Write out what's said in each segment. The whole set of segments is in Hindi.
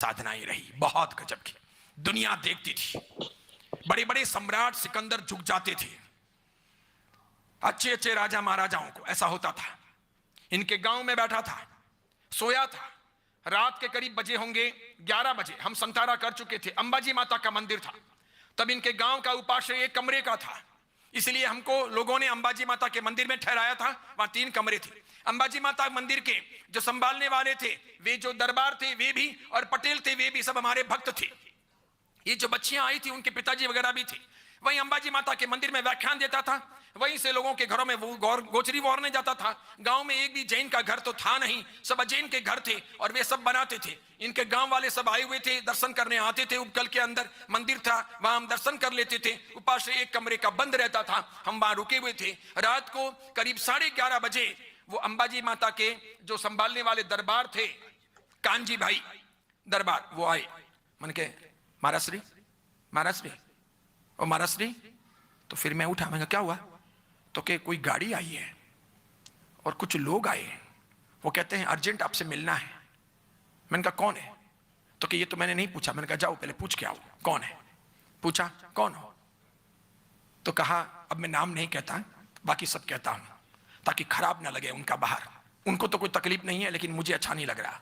साधनाएं रही, बहुत गजब की। दुनिया देखती थी, बड़े बड़े सम्राट सिकंदर झुक जाते थे, अच्छे अच्छे राजा महाराजाओं को ऐसा होता था। इनके गांव में बैठा था, सोया था, रात के करीब बजे होंगे 11 बजे, हम संतारा कर चुके थे, अंबाजी माता का मंदिर था। तब इनके गांव का उपाश्रय एक कमरे का था, इसलिए हमको लोगों ने अंबाजी माता के मंदिर में ठहराया था। वहां 3 कमरे थे। अंबाजी माता मंदिर के जो संभालने वाले थे, वे जो दरबार थे वे भी, और पटेल थे वे भी, सब हमारे भक्त थे। ये जो बच्चियां आई थी उनके पिताजी वगैरह भी थे। वहीं अंबाजी माता के मंदिर में व्याख्यान देता था, वहीं से लोगों के घरों में वो गोचरी वॉरने जाता था। गांव में एक भी जैन का घर तो था नहीं, सब अजैन के घर थे और वे सब बनाते थे। इनके गांव वाले सब आए हुए थे, दर्शन करने आते थे। उपकल के अंदर मंदिर था, वहां हम दर्शन कर लेते थे। उपाश्रय एक कमरे का बंद रहता था, हम वहां रुके हुए थे। रात को करीब 11:30 बजे वो अंबाजी माता के जो संभालने वाले दरबार थे, कांजी भाई दरबार, वो आए। मन के महाराश्री महाराश्री और महाराश्री, तो फिर मैं उठा, मैं क्या हुआ? तो कि कोई गाड़ी आई है और कुछ लोग आए हैं, वो कहते हैं अर्जेंट आपसे मिलना है। मैंने कहा कौन है? तो कि ये तो मैंने नहीं पूछा। मैंने कहा जाओ पहले पूछ के आओ कौन है। पूछा कौन हो? तो कहा अब मैं नाम नहीं कहता, बाकी सब कहता हूं ताकि खराब ना लगे उनका बाहर। उनको तो कोई तकलीफ नहीं है, लेकिन मुझे अच्छा नहीं लग रहा।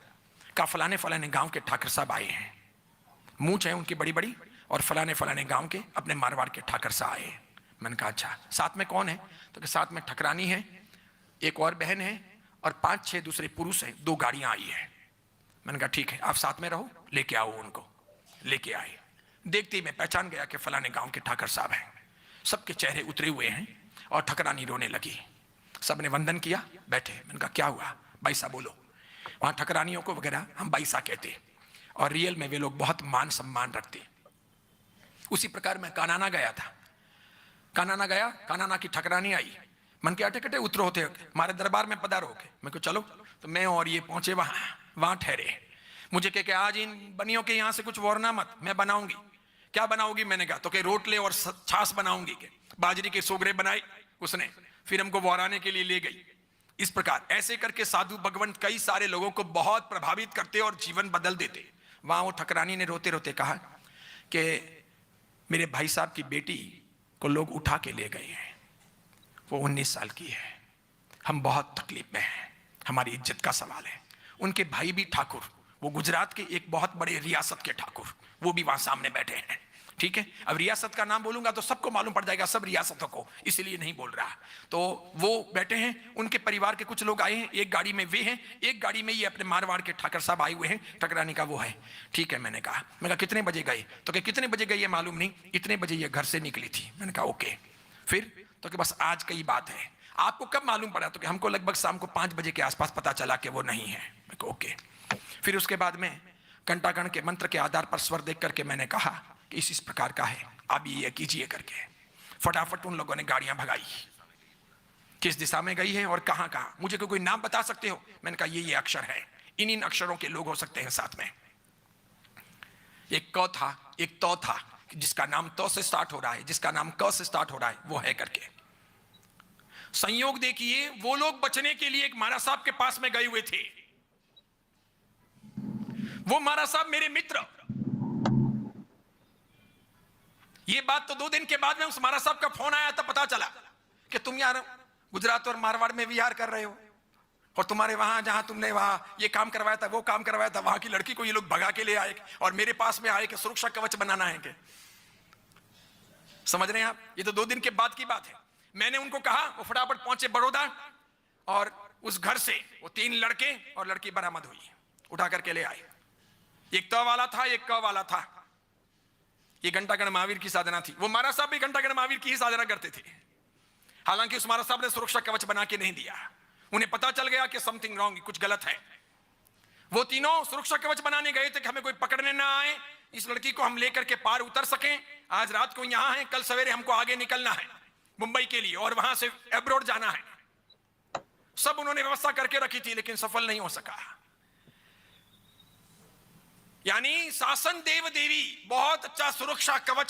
कहा फलाने फलाने गांव के ठाकर साहब आए हैं, मूंछ है उनकी बड़ी बड़ी, और फलाने फलाने गांव के अपने मारवाड़ के ठाकर साहब आए हैं। मैंने कहा अच्छा, साथ में कौन है? तो कि साथ में ठकरानी है, एक और बहन है, और 5-6 दूसरे पुरुष हैं, 2 गाड़ियां आई है। मैंने कहा ठीक है, आप साथ में रहो, लेके आओ उनको। लेके आए, देखते ही मैं पहचान गया कि फलाने गांव के ठाकर साहब हैं। सबके चेहरे उतरे हुए हैं और ठकरानी रोने लगी। सबने वंदन किया, बैठे। मैंने कहा क्या हुआ? बाईसा बोलो। वहां ठकरानियों को वगैरह हम बाईसा कहते, और रियल में वे लोग बहुत मान सम्मान रखते। उसी प्रकार मैं कानाना गया था। कानाना गया, कानाना की ठकरानी आई। मन के अटे कटे उतरो होते, हमारे दरबार में पधारो के। मैं को चलो, तो मैं और ये पहुंचे वहां ठहरे। मुझे कह के आज इन बनियों के यहां से कुछ वरना मत, मैं बनाऊंगी। क्या बनाओगी? मैंने कहा तो कि रोटले और छाछ बनाऊंगी। के बाजरी के सोगरे बनाए उसने, फिर हमको वराने के लिए ले गई। इस प्रकार ऐसे करके साधु भगवंत कई सारे लोगों को बहुत प्रभावित करते और जीवन बदल देते। वहां वो ठकरानी ने रोते रोते कहा कि मेरे भाई साहब की बेटी को लोग उठा के ले गए हैं, वो 19 साल की है, हम बहुत तकलीफ में हैं, हमारी इज्जत का सवाल है। उनके भाई भी ठाकुर, वो गुजरात के एक बहुत बड़े रियासत के ठाकुर, वो भी वहां सामने बैठे हैं। ठीक है, अब रियासत का नाम बोलूंगा तो सबको मालूम पड़ जाएगा, सब रियासतों को, इसलिए नहीं बोल रहा। तो वो बैठे हैं, उनके परिवार के कुछ लोग आए हैं, एक गाड़ी में वे हैं, एक गाड़ी में ये अपने मारवाड़ के ठाकर साहब आए हुए हैं। ठकरानी का वो है। ठीक है, मैंने कहा कितने बजे गए? तो कि कितने बजे गए ये मालूम नहीं, इतने बजे ये घर से निकली थी। मैंने कहा ओके। फिर तो कि बस आज की बात है। आपको कब मालूम पड़ा? तो कि हमको लगभग शाम को 5 बजे के आसपास पता चला कि वो नहीं है। मैं कहा ओके। फिर उसके बाद में घंटागण के मंत्र के आधार पर स्वर देख करके मैंने कहा कि इस प्रकार का है, आप ये कीजिए करके। फटाफट उन लोगों ने गाड़ियां भगाई। किस दिशा में गई है और कहां कहां, मुझे कोई नाम बता सकते हो? मैंने कहा ये अक्षर है, इन अक्षरों के लोग हो सकते हैं साथ में। एक क था, एक तो था, जिसका नाम तो से स्टार्ट हो रहा है, जिसका नाम क से स्टार्ट हो रहा है, वो है करके। संयोग देखिए, वो लोग बचने के लिए एक महाराज साहब के पास में गए हुए थे। वो महाराज साहब मेरे मित्र। ये बात तो 2 दिन के बाद में उस महाराज साहब का फोन आया, तब पता चला कि तुम यार गुजरात और मारवाड़ में विहार कर रहे हो, और तुम्हारे वहां जहां तुमने वहां ये काम करवाया था, वो काम करवाया था, वहां की लड़की को ये लोग भगा के ले आए और मेरे पास में आए कि सुरक्षा कवच बनाना है। के समझ रहे हैं आप? ये तो 2 दिन के बाद की बात है। मैंने उनको कहा, वो फटाफट पहुंचे बड़ौदा, और उस घर से वो 3 लड़के और लड़की बरामद हुई, उठा करके ले आए। एक तो वाला था, एक क वाला था। ये घंटागण महावीर की साधना थी। वो महाराज साहब भी घंटागण महावीर की ही साधना करते थे। हालांकि उस महाराज साहब ने सुरक्षा कवच बना के नहीं दिया, उन्हें पता चल गया कि समथिंग रॉन्ग, कुछ गलत है। वो तीनों सुरक्षा कवच बनाने गए थे कि हमें कोई पकड़ने ना आए, इस लड़की को हम लेकर के पार उतर सकें। आज रात को यहां है, कल सवेरे हमको आगे निकलना है मुंबई के लिए, और वहां से एब्रोड जाना है। सब उन्होंने व्यवस्था करके रखी थी, लेकिन सफल नहीं हो सका। यानी शासन देव देवी बहुत अच्छा सुरक्षा कवच